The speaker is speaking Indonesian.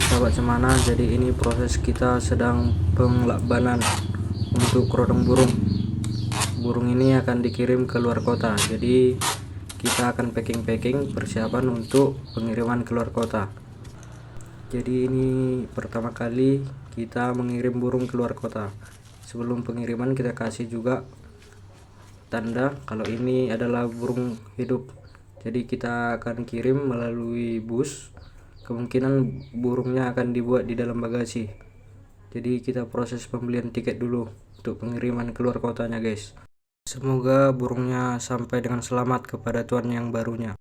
sahabat semana, jadi ini proses kita sedang penglabanan untuk kerodong burung. Burung ini akan dikirim ke luar kota, jadi kita akan packing persiapan untuk pengiriman ke luar kota. Jadi ini pertama kali kita mengirim burung ke luar kota. Sebelum pengiriman kita kasih juga tanda kalau ini adalah burung hidup. Jadi kita akan kirim melalui bus. Kemungkinan burungnya akan dibuat di dalam bagasi. Jadi kita proses pembelian tiket dulu untuk pengiriman keluar kotanya guys. Semoga burungnya sampai dengan selamat kepada tuan yang barunya.